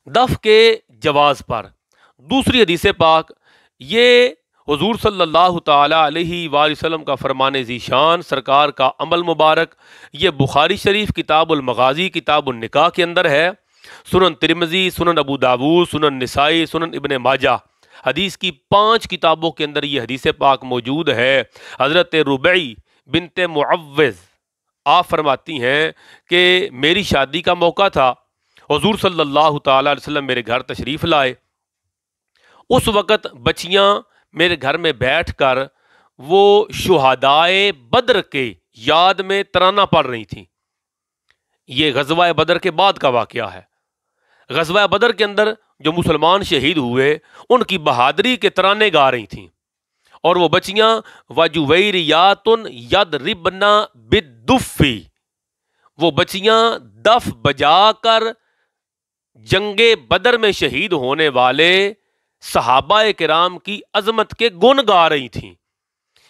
دف کے جواز پر دوسری حدیث پاک، یہ حضور صلی اللہ تعالیٰ علیہ وآلہ وسلم کا فرمان ذیشان، سرکار کا عمل مبارک، یہ بخاری شریف کتاب المغازی کتاب النکاح کے اندر ہے، سنن ترمذی، سنن ابو داود، سنن نسائی، سنن ابن ماجہ، حدیث کی 5 کتابوں کے اندر یہ حدیث پاک موجود ہے۔ حضرت ربعی بنت معوذ آپ فرماتی ہیں کہ میری شادی کا موقع تھا، حضور صلی اللہ تعالیٰ علیہ وسلم میرے گھر تشریف لائے، اس وقت بچیاں میرے گھر میں بیٹھ کر وہ شہدائے بدر کے یاد میں ترانہ پڑھ رہی تھیں۔ یہ غزوہ بدر کے بعد کا واقعہ ہے۔ غزوہ بدر کے اندر جو مسلمان شہید ہوئے ان کی بہادری کے ترانے گا رہی تھیں، اور وہ بچیاں وَجُوَيْرِيَاتٌ يَضْرِبْنَ بِالدُّفِّ، وہ بچیاں دف بجا کر جنگ بدر میں شہید ہونے والے صحابہ کرام کی عظمت کے گن گا رہی تھیں،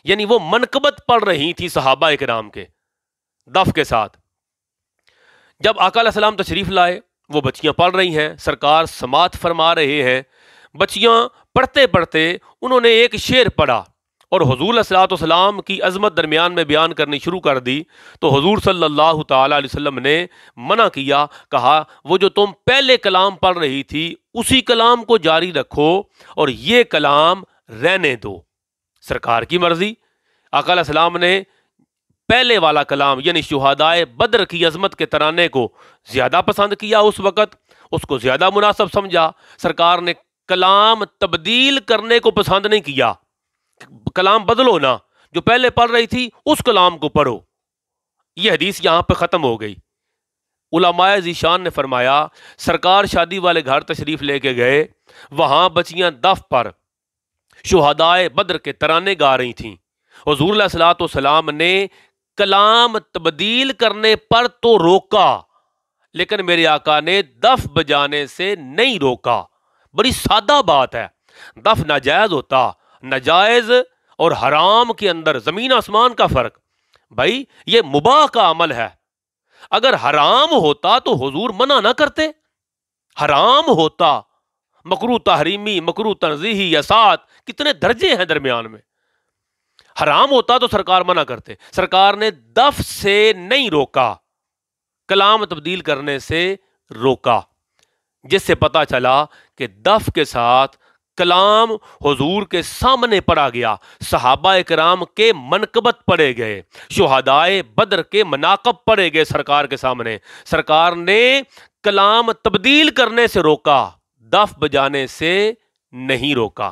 یعنی وہ منقبت پڑھ رہی تھیں صحابہ کرام کے دف کے ساتھ۔ جب آقا علیہ السلام تشریف لائے وہ بچیاں پڑھ رہی ہیں، سرکار سماعت فرما رہے ہیں، بچیاں پڑھتے پڑھتے انہوں نے ایک شعر پڑھا اور حضور علیہ السلام کی عظمت درمیان میں بیان کرنی شروع کر دی، تو حضور صلی اللہ تعالیٰ علیہ وسلم نے منع کیا، کہا وہ جو تم پہلے کلام پڑھ رہی تھی اسی کلام کو جاری رکھو اور یہ کلام رہنے دو۔ سرکار کی مرضی، آقا علیہ السلام نے پہلے والا کلام یعنی شہدائے بدر کی عظمت کے ترانے کو زیادہ پسند کیا، اس وقت اس کو زیادہ مناسب سمجھا، سرکار نے کلام تبدیل کرنے کو پسند نہیں کیا، کلام بدلو نا، جو پہلے پڑھ رہی تھی اس کلام کو پڑھو۔ یہ حدیث یہاں پہ ختم ہو گئی۔ علماء ذیشان نے فرمایا سرکار شادی والے گھر تشریف لے کے گئے، وہاں بچیاں دف پر شہدائے بدر کے ترانے گا رہی تھیں، حضور علیہ السلام نے کلام تبدیل کرنے پر تو روکا، لیکن میرے آقا نے دف بجانے سے نہیں روکا۔ بڑی سادہ بات ہے، دف ناجائز ہوتا، ناجائز اور حرام کے اندر زمین آسمان کا فرق۔ بھائی یہ مباح کا عمل ہے، اگر حرام ہوتا تو حضور منع نہ کرتے، حرام ہوتا، مکروہ تحریمی، مکروہ تنزیہی یا سات، کتنے درجے ہیں درمیان میں، حرام ہوتا تو سرکار منع کرتے، سرکار نے دف سے نہیں روکا، کلام تبدیل کرنے سے روکا، جس سے پتہ چلا کہ دف کے ساتھ کلام حضور کے سامنے پڑھا گیا، صحابہ کرام کے منقبت پڑھے گئے، شہدائے بدر کے مناقب پڑھے گئے سرکار کے سامنے، سرکار نے کلام تبدیل کرنے سے روکا، دف بجانے سے نہیں روکا۔